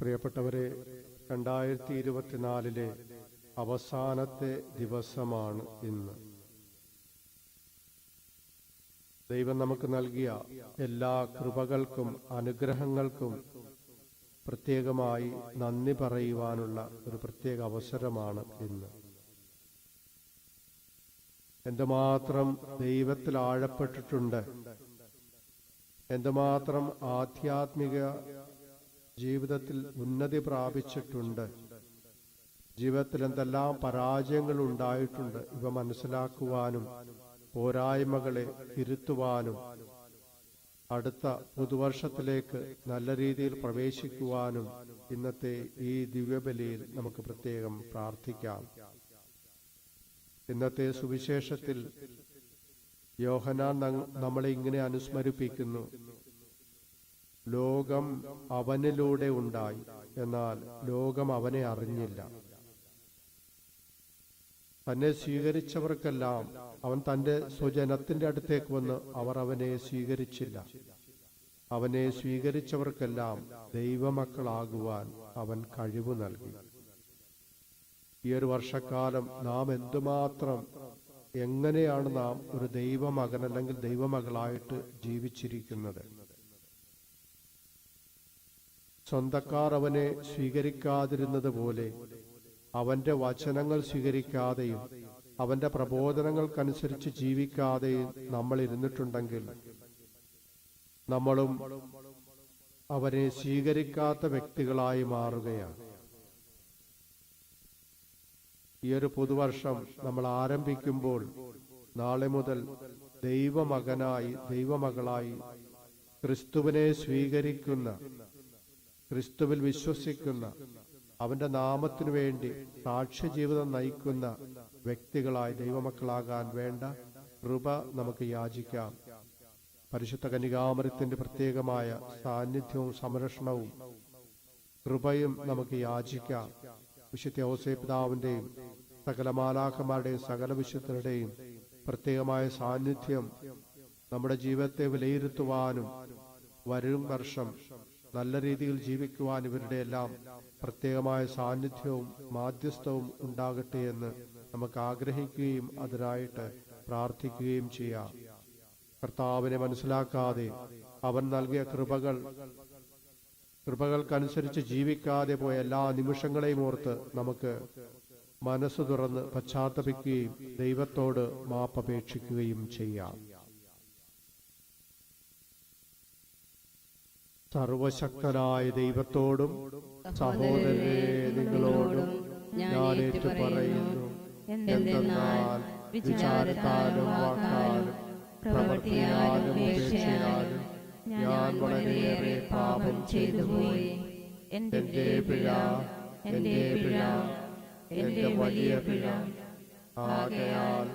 പ്രിയപ്പെട്ടവരെ, 2024 അവസാനത്തെ ദിവസമാണ് ഇന്ന്. ദൈവം നമുക്ക് നൽകിയ എല്ലാ കൃപകൾക്കും അനുഗ്രഹങ്ങൾക്കും പ്രത്യേകമായി നന്ദി പറയുവാനുള്ള ഒരു പ്രത്യേക അവസരമാണ് ഇന്ന്. എന്തുമാത്രം ദൈവത്തിൽ ആഴപ്പെട്ടിട്ടുണ്ട്, എന്തുമാത്രം ആധ്യാത്മിക ജീവിതത്തിൽ ഉന്നതി പ്രാപിച്ചിട്ടുണ്ട്, ജീവിതത്തിൽ എന്തെല്ലാം പരാജയങ്ങൾ ഉണ്ടായിട്ടുണ്ട്, ഇവ മനസ്സിലാക്കുവാനും പോരായ്മകളെ തിരുത്തുവാനും അടുത്ത പുതുവർഷത്തിലേക്ക് നല്ല രീതിയിൽ പ്രവേശിക്കുവാനും ഇന്നത്തെ ഈ ദിവ്യബലിയിൽ നമുക്ക് പ്രത്യേകം പ്രാർത്ഥിക്കാം. ഇന്നത്തെ സുവിശേഷത്തിൽ യോഹന്നാൻ നമ്മളെ ഇങ്ങനെ അനുസ്മരിപ്പിക്കുന്നു: ലോകം അവനിലൂടെ ഉണ്ടായി, എന്നാൽ ലോകം അവനെ അറിഞ്ഞില്ല. തന്നെ സ്വീകരിച്ചവർക്കെല്ലാം അവൻ തന്റെ സ്വജനത്തിന്റെ അടുത്തേക്ക് വന്ന് അവർ അവനെ സ്വീകരിച്ചില്ല. അവനെ സ്വീകരിച്ചവർക്കെല്ലാം ദൈവമക്കളാകുവാൻ അവൻ കഴിവ് നൽകി. ഈ ഒരു വർഷക്കാലം നാം എന്തുമാത്രം എങ്ങനെയാണ് നാം ഒരു ദൈവമകൻ അല്ലെങ്കിൽ ദൈവമകളായിട്ട് ജീവിച്ചിരിക്കുന്നത്? സ്വന്തക്കാർ അവനെ സ്വീകരിക്കാതിരുന്നത് പോലെ അവന്റെ വചനങ്ങൾ സ്വീകരിക്കാതെയും അവന്റെ പ്രബോധനങ്ങൾക്കനുസരിച്ച് ജീവിക്കാതെയും നമ്മൾ ഇരുന്നിട്ടുണ്ടെങ്കിൽ നമ്മളും അവനെ സ്വീകരിക്കാത്ത വ്യക്തികളായി മാറുകയാണ്. ഈ ഒരു പുതുവർഷം നമ്മൾ ആരംഭിക്കുമ്പോൾ നാളെ മുതൽ ദൈവമകനായി ദൈവമകളായി ക്രിസ്തുവിനെ സ്വീകരിക്കുന്ന, ക്രിസ്തുവിൽ വിശ്വസിക്കുന്ന, അവന്റെ നാമത്തിനു വേണ്ടി സാക്ഷ്യജീവിതം നയിക്കുന്ന വ്യക്തികളായി ദൈവമക്കളാകാൻ വേണ്ട കൃപ നമുക്ക് യാചിക്കാം. പരിശുദ്ധ കന്യകാമറിയത്തിന്റെ പ്രത്യേകമായ സാന്നിധ്യവും സംരക്ഷണവും കൃപയും നമുക്ക് യാചിക്കാം. വിശുദ്ധ ഔസേപ്പ് പിതാവിന്റെയും സകല മാലാഖമാരുടെയും സകല വിശുദ്ധരുടെയും പ്രത്യേകമായ സാന്നിധ്യം നമ്മുടെ ജീവിതത്തെ വിലയിരുത്തുവാനും വരും വർഷം നല്ല രീതിയിൽ ജീവിക്കുവാൻ ഇവരുടെ എല്ലാം പ്രത്യേകമായ സാന്നിധ്യവും മാധ്യസ്ഥവും ഉണ്ടാകട്ടെ എന്ന് നമുക്ക് ആഗ്രഹിക്കുകയും അതിനായിട്ട് പ്രാർത്ഥിക്കുകയും ചെയ്യാം. കർത്താവിനെ മനസ്സിലാക്കാതെ അവൻ നൽകിയ കൃപകൾക്കനുസരിച്ച് ജീവിക്കാതെ പോയ എല്ലാ നിമിഷങ്ങളെയും ഓർത്ത് നമുക്ക് മനസ്സ് തുറന്ന് പശ്ചാത്തപിക്കുകയും ദൈവത്തോട് മാപ്പപേക്ഷിക്കുകയും ചെയ്യാം. സർവശക്തനായ ദൈവത്തോടും സഹോദരരെ നിങ്ങളോടും ഞാൻ ഏറ്റു പറയുന്നു, എന്തെന്നാൽ വിചാരത്താലും വാക്കാലും പ്രവൃത്തിയാലും ഉപേക്ഷയാലും ഞാൻ വളരെയേറെ പാപം ചെയ്തുപോയി. എന്റെ പിഴ, എന്റെ വലിയ പിഴ. ആകയാൽ